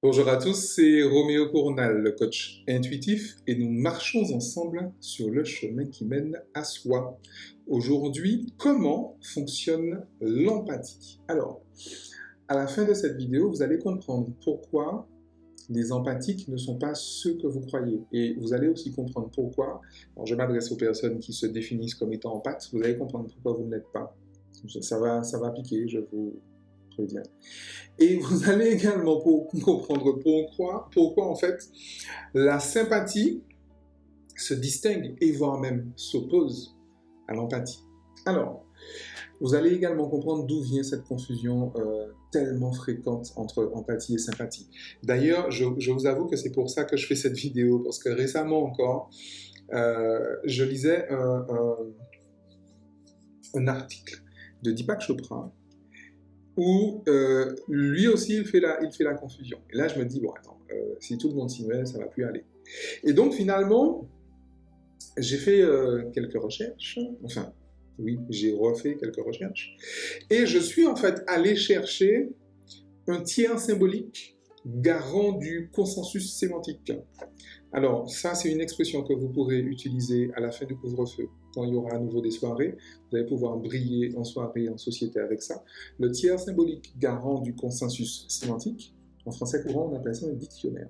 Bonjour à tous, c'est Roméo Cournal, le coach intuitif, et nous marchons ensemble sur le chemin qui mène à soi. Aujourd'hui, comment fonctionne l'empathie? Alors, à la fin de cette vidéo, vous allez comprendre pourquoi les empathiques ne sont pas ceux que vous croyez. Et vous allez aussi comprendre pourquoi, alors je m'adresse aux personnes qui se définissent comme étant empathes, vous allez comprendre pourquoi vous ne l'êtes pas. Ça va piquer, je vous préviens. Et vous allez également comprendre pourquoi en fait la sympathie se distingue et voire même s'oppose à l'empathie. Alors, vous allez également comprendre d'où vient cette confusion tellement fréquente entre empathie et sympathie. D'ailleurs, je vous avoue que c'est pour ça que je fais cette vidéo, parce que récemment encore, je lisais un article de Deepak Chopra où lui aussi il fait la confusion. Et là je me dis, bon attends, si tout le monde s'y met, ça va plus aller. Et donc finalement, j'ai fait quelques recherches, enfin oui, j'ai refait quelques recherches, et je suis en fait allé chercher un tiers symbolique garant du consensus sémantique. Alors, ça, c'est une expression que vous pourrez utiliser à la fin du couvre-feu, quand il y aura à nouveau des soirées. Vous allez pouvoir briller en soirée, en société avec ça. Le tiers symbolique garant du consensus sémantique, en français courant, on appelle ça un dictionnaire.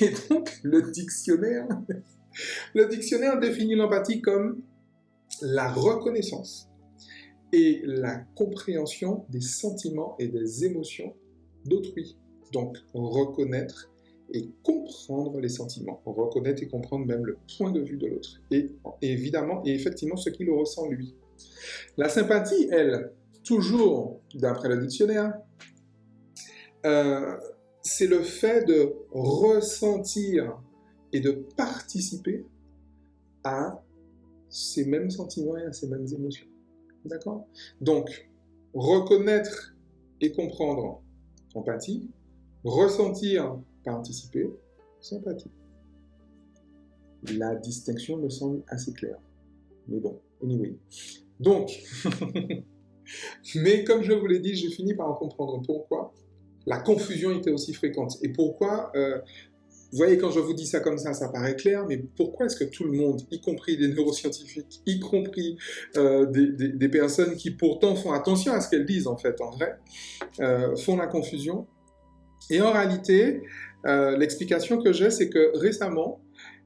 Et donc, le dictionnaire définit l'empathie comme la reconnaissance et la compréhension des sentiments et des émotions d'autrui. Donc, reconnaître et comprendre les sentiments, reconnaître et comprendre même le point de vue de l'autre, et évidemment et effectivement ce qu'il ressent lui. La sympathie, elle, toujours d'après le dictionnaire, c'est le fait de ressentir et de participer à ces mêmes sentiments et à ces mêmes émotions. D'accord? Donc, reconnaître et comprendre, empathie, ressentir, participer, sympathie. La distinction me semble assez claire. Mais bon, anyway. Donc, mais comme je vous l'ai dit, j'ai fini par en comprendre pourquoi la confusion était aussi fréquente. Et pourquoi, vous voyez, quand je vous dis ça comme ça paraît clair, mais pourquoi est-ce que tout le monde, y compris des neuroscientifiques, y compris des personnes qui pourtant font attention à ce qu'elles disent en fait, en vrai, font la confusion? Et en réalité, l'explication que j'ai, c'est que récemment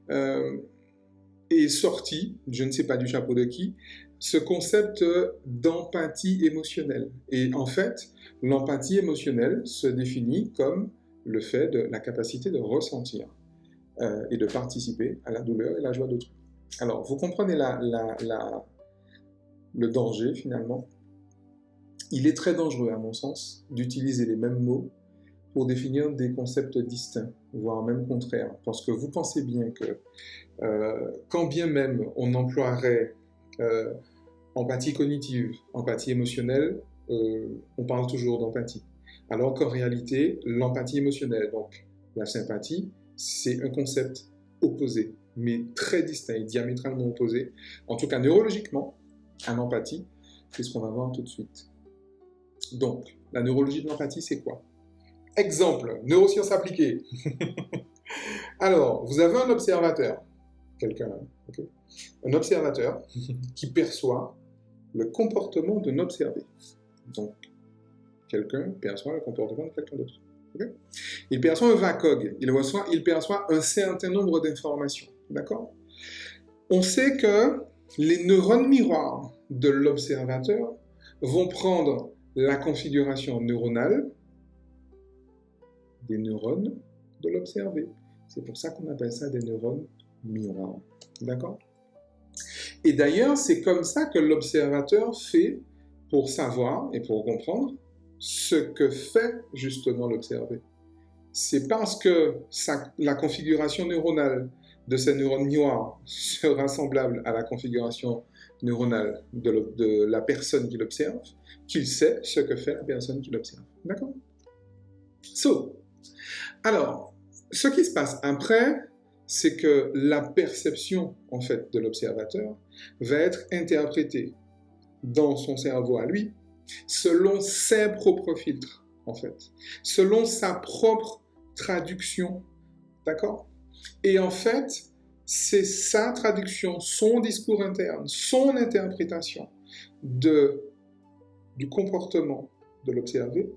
est sorti, je ne sais pas du chapeau de qui, ce concept d'empathie émotionnelle. Et en fait, l'empathie émotionnelle se définit comme le fait de la capacité de ressentir et de participer à la douleur et la joie d'autrui. Alors, vous comprenez le danger finalement. Il est très dangereux, à mon sens, d'utiliser les mêmes mots pour définir des concepts distincts, voire même contraires. Parce que vous pensez bien que quand bien même on emploierait empathie cognitive, empathie émotionnelle, on parle toujours d'empathie. Alors qu'en réalité, l'empathie émotionnelle, donc la sympathie, c'est un concept opposé, mais très distinct et diamétralement opposé. En tout cas, neurologiquement, à l'empathie, c'est ce qu'on va voir tout de suite. Donc, la neurologie de l'empathie, c'est quoi? Exemple, neurosciences appliquées. Alors, vous avez un observateur, quelqu'un, okay, un observateur qui perçoit le comportement d'un observé. Donc, quelqu'un perçoit le comportement de quelqu'un d'autre. Okay? Il perçoit un VACOG, il perçoit un certain nombre d'informations. D'accord? On sait que les neurones miroirs de l'observateur vont prendre la configuration neuronale des neurones de l'observé. C'est pour ça qu'on appelle ça des neurones miroirs. D'accord? Et d'ailleurs, c'est comme ça que l'observateur fait pour savoir et pour comprendre ce que fait justement l'observé. C'est parce que la configuration neuronale de ces neurones miroirs sera semblable à la configuration neuronale de la personne qui l'observe, qu'il sait ce que fait la personne qui l'observe. D'accord? Alors, ce qui se passe après, c'est que la perception, en fait, de l'observateur va être interprétée dans son cerveau à lui, selon ses propres filtres, en fait, selon sa propre traduction, d'accord? Et en fait, c'est sa traduction, son discours interne, son interprétation du comportement de l'observé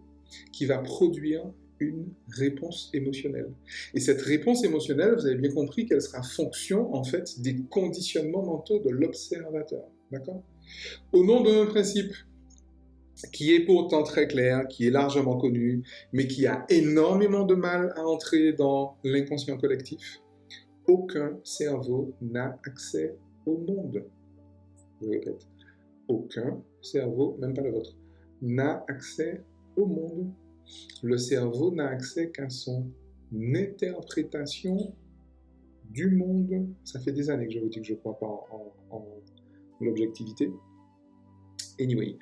qui va produire une réponse émotionnelle. Et cette réponse émotionnelle, vous avez bien compris qu'elle sera fonction, en fait, des conditionnements mentaux de l'observateur, d'accord? Au nom d'un principe qui est pourtant très clair, qui est largement connu, mais qui a énormément de mal à entrer dans l'inconscient collectif, aucun cerveau n'a accès au monde. Je répète, aucun cerveau, même pas le vôtre, n'a accès au monde. Le cerveau n'a accès qu'à son interprétation du monde. Ça fait des années que je vous dis que je ne crois pas en l'objectivité. Anyway,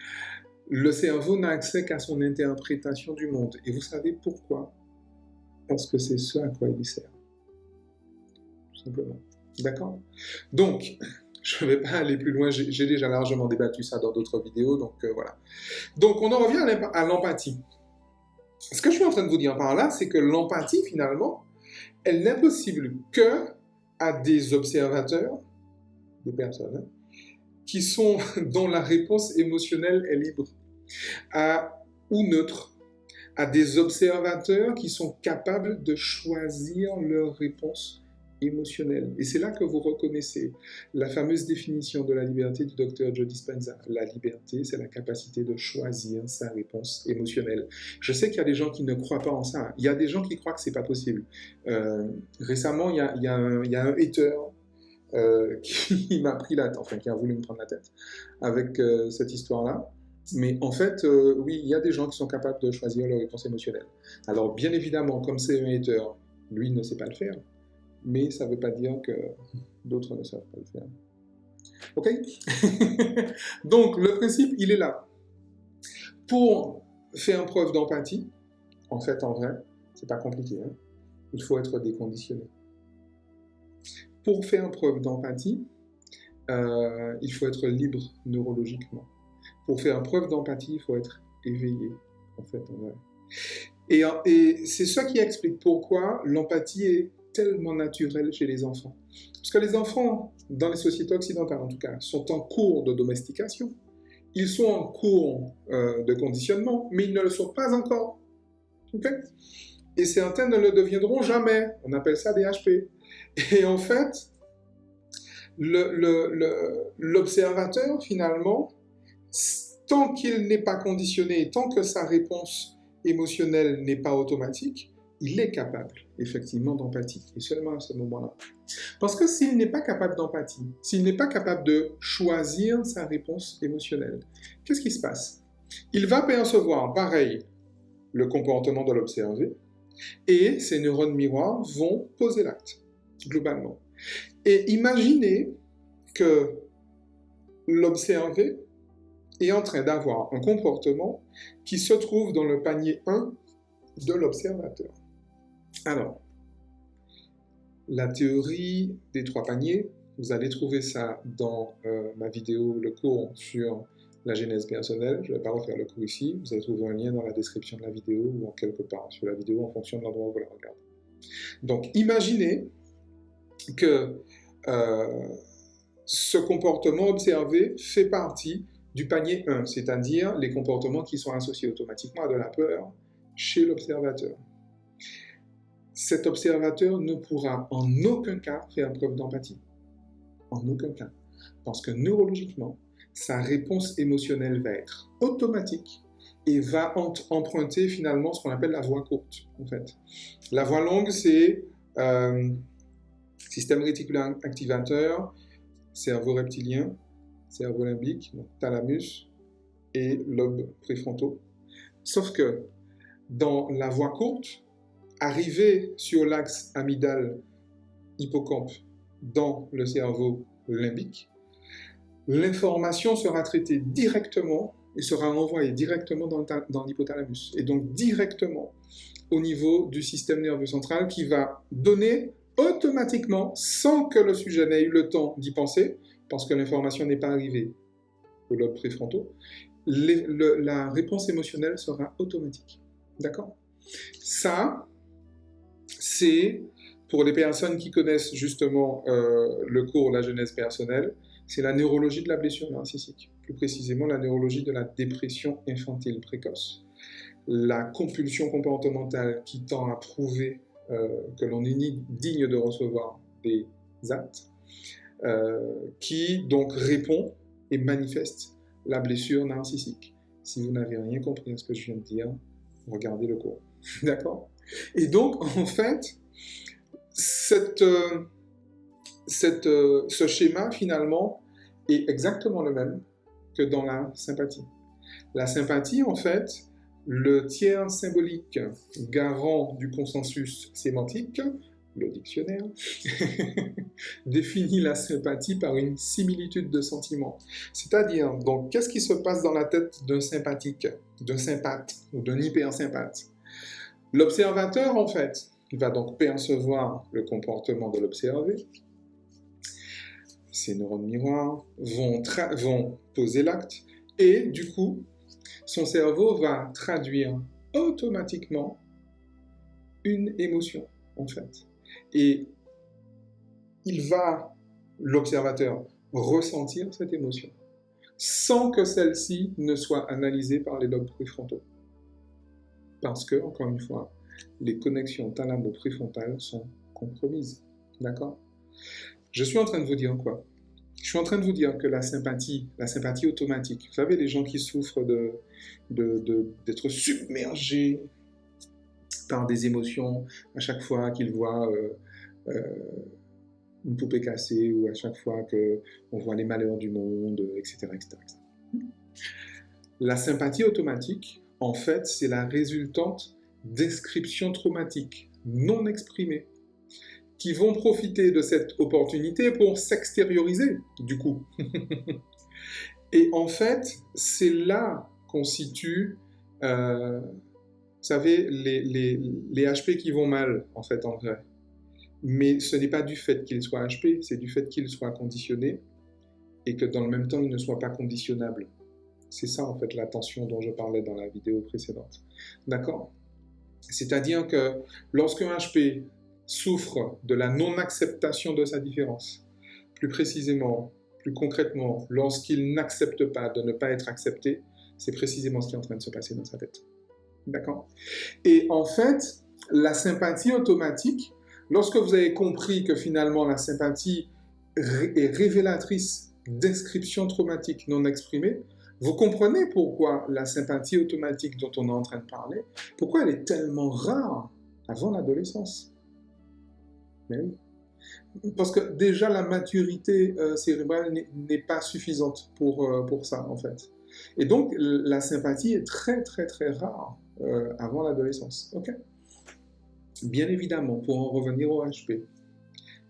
le cerveau n'a accès qu'à son interprétation du monde. Et vous savez pourquoi? Parce que c'est ce à quoi il sert. Tout simplement. D'accord? Donc, je ne vais pas aller plus loin, j'ai déjà largement débattu ça dans d'autres vidéos, donc voilà. Donc, on en revient à l'empathie. Ce que je suis en train de vous dire par là, c'est que l'empathie, finalement, elle n'est possible que à des observateurs, des personnes, dont la réponse émotionnelle est libre, ou neutre, à des observateurs qui sont capables de choisir leur réponse émotionnelle. Et c'est là que vous reconnaissez la fameuse définition de la liberté du docteur Joe Dispenza. La liberté, c'est la capacité de choisir sa réponse émotionnelle. Je sais qu'il y a des gens qui ne croient pas en ça. Il y a des gens qui croient que c'est pas possible. Récemment, il y a un hater qui m'a pris qui a voulu me prendre la tête avec cette histoire-là. Mais en fait, oui, il y a des gens qui sont capables de choisir leur réponse émotionnelle. Alors, bien évidemment, comme c'est un hater, lui ne sait pas le faire, mais ça ne veut pas dire que d'autres ne savent pas le faire. OK? Donc, le principe, il est là. Pour faire preuve d'empathie, en fait, en vrai, c'est pas compliqué, hein? Il faut être déconditionné. Pour faire preuve d'empathie, il faut être libre neurologiquement. Pour faire preuve d'empathie, il faut être éveillé, en fait, en vrai. Et c'est ça qui explique pourquoi l'empathie est tellement naturelle chez les enfants. Parce que les enfants, dans les sociétés occidentales en tout cas, sont en cours de domestication. Ils sont en cours de conditionnement, mais ils ne le sont pas encore. Okay? Et certains ne le deviendront jamais. On appelle ça des HP. Et en fait, l'observateur, finalement, tant qu'il n'est pas conditionné, tant que sa réponse émotionnelle n'est pas automatique, il est capable, effectivement, d'empathie. Et seulement à ce moment-là. Parce que s'il n'est pas capable d'empathie, s'il n'est pas capable de choisir sa réponse émotionnelle, qu'est-ce qui se passe? Il va percevoir, pareil, le comportement de l'observé, et ses neurones miroirs vont poser l'acte, globalement. Et imaginez que l'observé est en train d'avoir un comportement qui se trouve dans le panier 1 de l'observateur. Alors, la théorie des 3 paniers, vous allez trouver ça dans ma vidéo, le cours sur la genèse personnelle. Je ne vais pas refaire le cours ici. Vous allez trouver un lien dans la description de la vidéo ou en quelque part sur la vidéo en fonction de l'endroit où vous la regardez. Donc, imaginez que ce comportement observé fait partie du panier 1, c'est-à-dire les comportements qui sont associés automatiquement à de la peur chez l'observateur. Cet observateur ne pourra en aucun cas faire preuve d'empathie. En aucun cas. Parce que neurologiquement, sa réponse émotionnelle va être automatique et va emprunter finalement ce qu'on appelle la voie courte, en fait. La voie longue, c'est système réticulaire activateur, cerveau reptilien, cerveau limbique, donc thalamus et lobes préfrontaux. Sauf que dans la voie courte, arrivé sur l'axe amygdale-hippocampe dans le cerveau limbique, l'information sera traitée directement et sera envoyée directement dans l'hypothalamus et donc directement au niveau du système nerveux central qui va donner automatiquement, sans que le sujet n'ait eu le temps d'y penser, parce que l'information n'est pas arrivée aux lobes préfrontaux, la réponse émotionnelle sera automatique. D'accord? Ça, c'est, pour les personnes qui connaissent justement le cours La Genèse personnelle, c'est la neurologie de la blessure narcissique, plus précisément la neurologie de la dépression infantile précoce. La compulsion comportementale qui tend à prouver que l'on est digne de recevoir des actes, qui donc répond et manifeste la blessure narcissique. Si vous n'avez rien compris à ce que je viens de dire, regardez le cours. D'accord? Et donc, en fait, ce schéma, finalement, est exactement le même que dans la sympathie. La sympathie, en fait, le tiers symbolique garant du consensus sémantique, le dictionnaire, définit la sympathie par une similitude de sentiments. C'est-à-dire, donc, qu'est-ce qui se passe dans la tête d'un sympathique, d'un sympathe ou d'un hypersympathe? L'observateur, en fait, va donc percevoir le comportement de l'observé. Ses neurones miroirs vont poser l'acte et, du coup, son cerveau va traduire automatiquement une émotion, en fait. Et l'observateur, ressentir cette émotion, sans que celle-ci ne soit analysée par les lobes préfrontaux. Parce que, encore une fois, les connexions thalamo-préfrontales sont compromises. D'accord? Je suis en train de vous dire quoi? Je suis en train de vous dire que la sympathie automatique, vous savez, les gens qui souffrent d'être submergés par des émotions à chaque fois qu'ils voient une poupée cassée ou à chaque fois qu'on voit les malheurs du monde, etc., etc. La sympathie automatique, en fait, c'est la résultante descriptions traumatiques non exprimées qui vont profiter de cette opportunité pour s'extérioriser, du coup. Et en fait, c'est là qu'on situe, vous savez, les HP qui vont mal, en fait, en vrai. Mais ce n'est pas du fait qu'ils soient HP, c'est du fait qu'ils soient conditionnés et que dans le même temps, ils ne soient pas conditionnables. C'est ça, en fait, la tension dont je parlais dans la vidéo précédente. D'accord? C'est-à-dire que lorsqu'un HP souffre de la non-acceptation de sa différence, plus précisément, plus concrètement, lorsqu'il n'accepte pas de ne pas être accepté, c'est précisément ce qui est en train de se passer dans sa tête. D'accord? Et en fait, la sympathie automatique, lorsque vous avez compris que finalement la sympathie est révélatrice d'inscriptions traumatiques non exprimées, vous comprenez pourquoi la sympathie automatique dont on est en train de parler, pourquoi elle est tellement rare avant l'adolescence. Mais oui. Parce que déjà la maturité cérébrale n'est pas suffisante pour ça, en fait. Et donc la sympathie est très très très rare avant l'adolescence. Ok? Bien évidemment, pour en revenir au HP,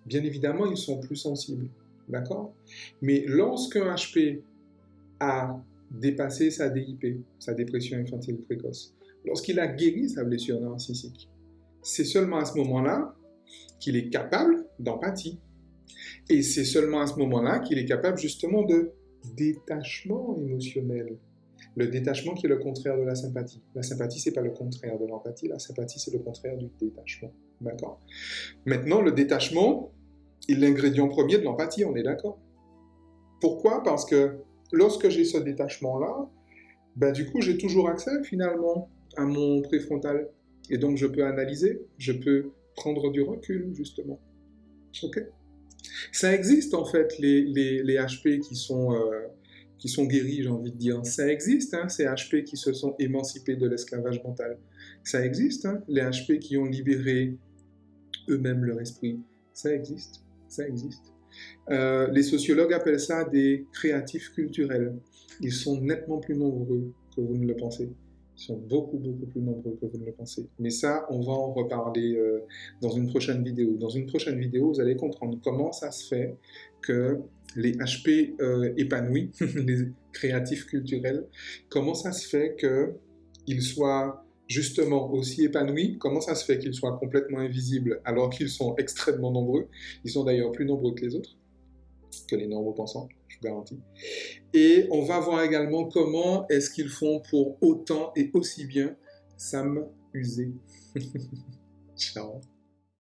bien évidemment, ils sont plus sensibles. D'accord? Mais lorsqu'un HP a dépassé sa DIP, sa dépression infantile précoce, lorsqu'il a guéri sa blessure narcissique, c'est seulement à ce moment-là qu'il est capable d'empathie. Et c'est seulement à ce moment-là qu'il est capable justement de détachement émotionnel. Le détachement qui est le contraire de la sympathie. La sympathie, c'est pas le contraire de l'empathie. La sympathie, c'est le contraire du détachement. D'accord? Maintenant, le détachement est l'ingrédient premier de l'empathie, on est d'accord? Pourquoi? Parce que lorsque j'ai ce détachement-là, ben, du coup, j'ai toujours accès finalement à mon préfrontal. Et donc, je peux analyser, je peux prendre du recul, justement. Ok? Ça existe, en fait, les HP qui sont guéris, j'ai envie de dire. Ça existe, hein, ces HP qui se sont émancipés de l'esclavage mental. Ça existe, hein, les HP qui ont libéré eux-mêmes leur esprit. Ça existe, ça existe. Les sociologues appellent ça des créatifs culturels. Ils sont nettement plus nombreux que vous ne le pensez. Ils sont beaucoup, beaucoup plus nombreux que vous ne le pensez. Mais ça, on va en reparler dans une prochaine vidéo. Dans une prochaine vidéo, vous allez comprendre comment ça se fait que les HP épanouis, les créatifs culturels, comment ça se fait qu'ils soient justement aussi épanouis, comment ça se fait qu'ils soient complètement invisibles alors qu'ils sont extrêmement nombreux. Ils sont d'ailleurs plus nombreux que les autres, que les normaux-pensants, je vous garantis. Et on va voir également comment est-ce qu'ils font pour autant et aussi bien s'amuser. Ciao.